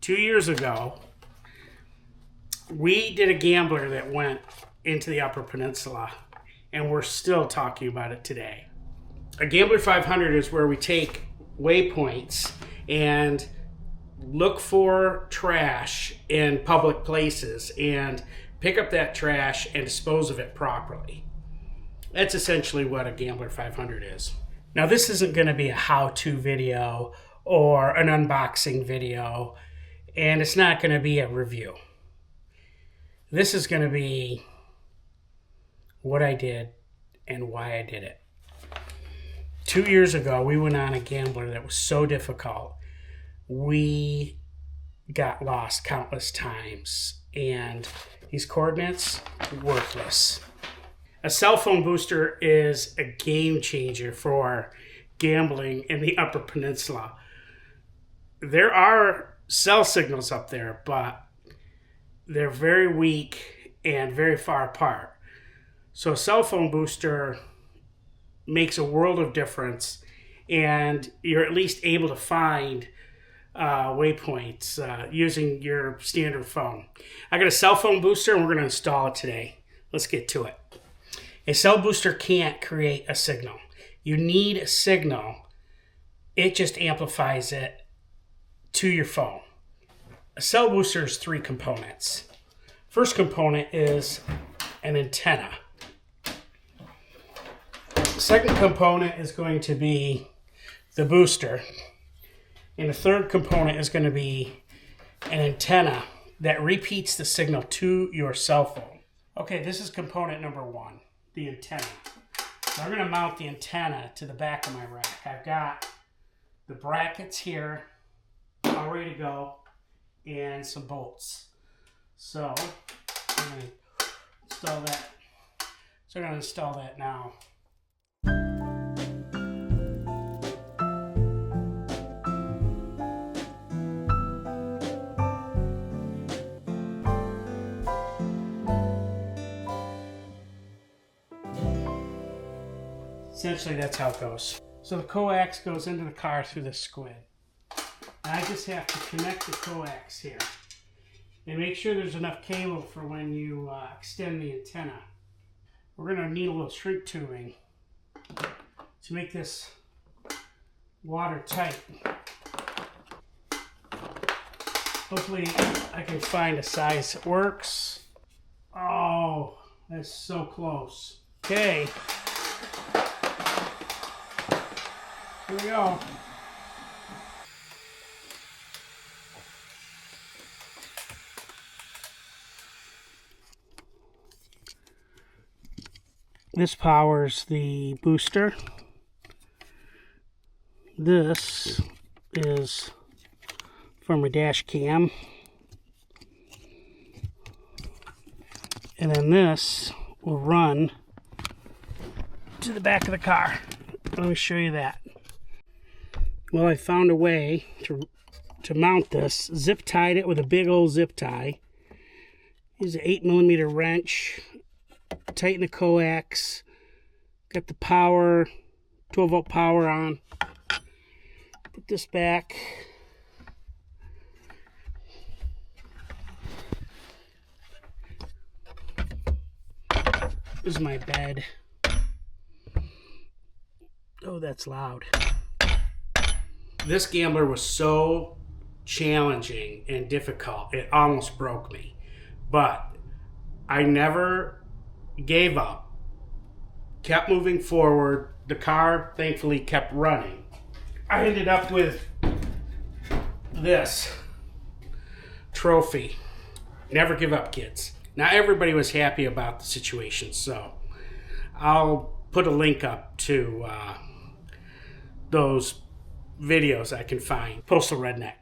2 years ago, we did a gambler that went into the Upper Peninsula, and we're still talking about it today. A Gambler 500 is where we take waypoints and look for trash in public places and pick up that trash and dispose of it properly. That's essentially what a Gambler 500 is. Now, this isn't going to be a how-to video or an unboxing video, and it's not going to be a review. This is going to be what I did and why I did it. 2 years ago, we went on a gambler that was so difficult. We got lost countless times, and these coordinates, worthless. A cell phone booster is a game changer for gambling in the Upper Peninsula. There are cell signals up there, but they're very weak and very far apart. So a cell phone booster makes a world of difference, and you're at least able to find waypoints using your standard phone. I got a cell phone booster, and we're going to install it today. Let's get to it. A cell booster can't create a signal. You need a signal. It just amplifies it to your phone. A cell booster is 3 components. First component is an antenna. The second component is going to be the booster. And the third component is going to be an antenna that repeats the signal to your cell phone. Okay, this is component number 1, the antenna. So I'm going to mount the antenna to the back of my rack. I've got the brackets here all ready to go and some bolts. So I'm going to install that. So I'm going to install that now. Essentially, that's how it goes. So the coax goes into the car through the squid. And I just have to connect the coax here. And make sure there's enough cable for when you extend the antenna. We're going to need a little shrink tubing to make this watertight. Hopefully I can find a size that works. Oh, that's so close. Okay. Here we go. This powers the booster. This is for my dash cam. And then this will run to the back of the car. Let me show you that. Well, I found a way to mount this. Zip tied it with a big old zip tie. Use an 8mm wrench. Tighten the coax. Got the power, 12-volt power on. Put this back. This is my bed. Oh, that's loud. This gambler was so challenging and difficult, it almost broke me. But I never gave up, kept moving forward. The car, thankfully, kept running. I ended up with this trophy. Never give up, kids. Now, everybody was happy about the situation, so I'll put a link up to those videos I can find. Postal Redneck.